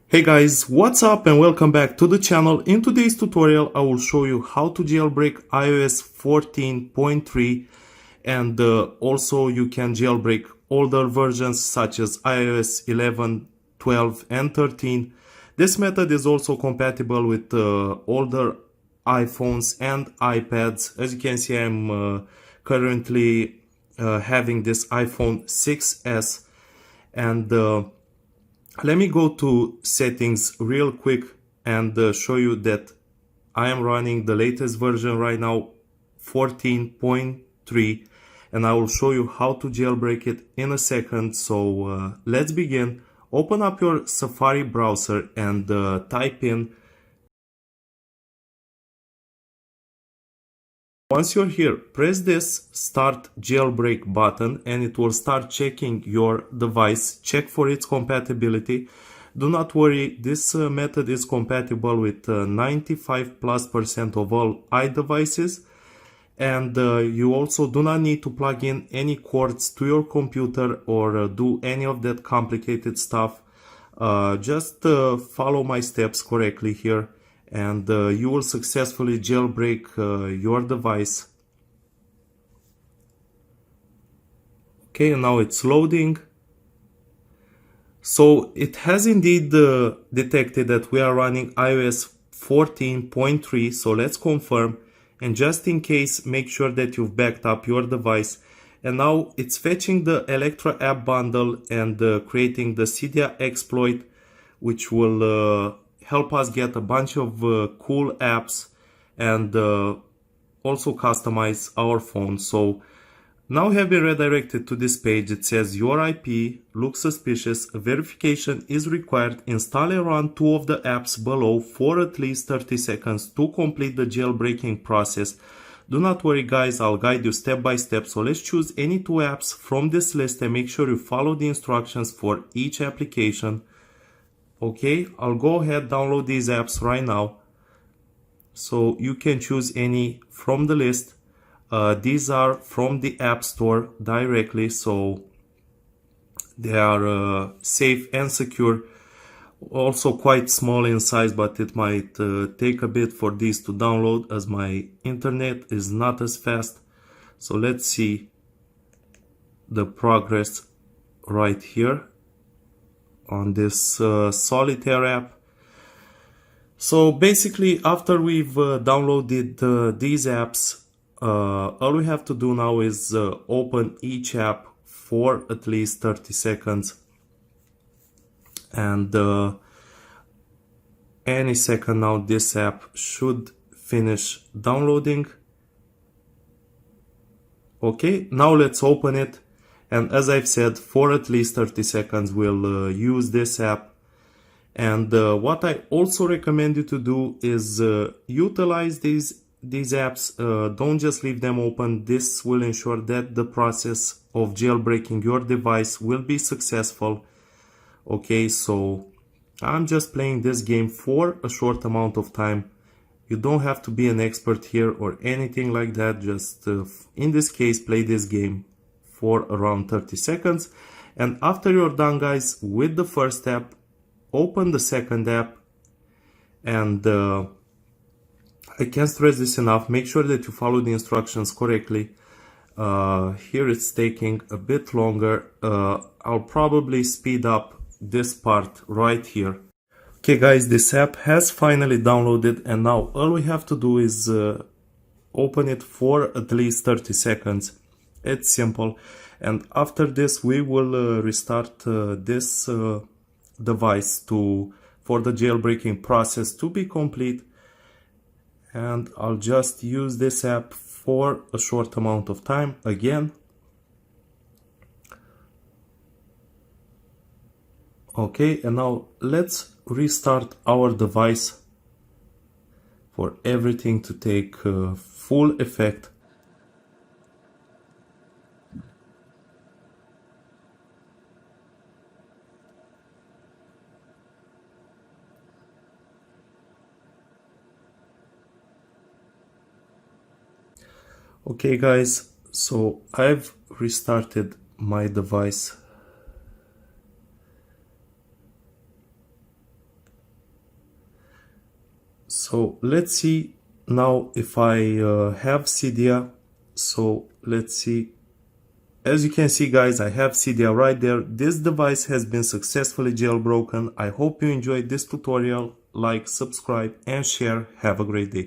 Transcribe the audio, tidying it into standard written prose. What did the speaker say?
Hey guys, what's up and welcome back to the channel. In today's tutorial I will show you how to jailbreak iOS 14.3 and also you can jailbreak older versions such as iOS 11, 12 and 13. This method is also compatible with older iPhones and iPads. As you can see, I'm currently having this iPhone 6s and let me go to settings real quick and show you that I am running the latest version right now, 14.3, and I will show you how to jailbreak it in a second. So let's begin. Open up your Safari browser and type in. Once you're here, press this Start Jailbreak button and it will start checking your device. Check for its compatibility. Do not worry, this method is compatible with 95+% of all iDevices, and you also do not need to plug in any cords to your computer or do any of that complicated stuff. Just follow my steps correctly here and you will successfully jailbreak your device. Okay, now it's loading. So it has indeed detected that we are running iOS 14.3, so let's confirm, and just in case make sure that you've backed up your device. And now it's fetching the Electra app bundle and creating the Cydia exploit, which will help us get a bunch of cool apps and also customize our phone. So now we have been redirected to this page. It says your IP looks suspicious, verification is required, install and run 2 of the apps below for at least 30 seconds to complete the jailbreaking process. Do not worry guys, I'll guide you step by step. So let's choose any 2 apps from this list and make sure you follow the instructions for each application. Okay, I'll go ahead, download these apps right now. So you can choose any from the list. These are from the App Store directly, so they are safe and secure. Also quite small in size, but it might take a bit for these to download as my internet is not as fast. So let's see the progress right here on this Solitaire app. So basically, after we've downloaded these apps, all we have to do now is open each app for at least 30 seconds, and any second now this app should finish downloading. Okay, now let's open it, and as I've said, for at least 30 seconds we'll use this app. And what I also recommend you to do is utilize these apps. Don't just leave them open. This will ensure that the process of jailbreaking your device will be successful. Okay, so I'm just playing this game for a short amount of time. You don't have to be an expert here or anything like that. Just in this case, play this game for around 30 seconds. And after you're done guys with the first app, open the second app, and I can't stress this enough, make sure that you follow the instructions correctly. Here it's taking a bit longer. I'll probably speed up this part right here. Okay guys, this app has finally downloaded, and now all we have to do is open it for at least 30 seconds. It's simple, and after this we will restart this device for the jailbreaking process to be complete, and I'll just use this app for a short amount of time again. Okay, and now let's restart our device for everything to take full effect. Okay guys, so I've restarted my device. So let's see now if I have Cydia. So let's see. As you can see, guys, I have Cydia right there. This device has been successfully jailbroken. I hope you enjoyed this tutorial. Like, subscribe, and share. Have a great day.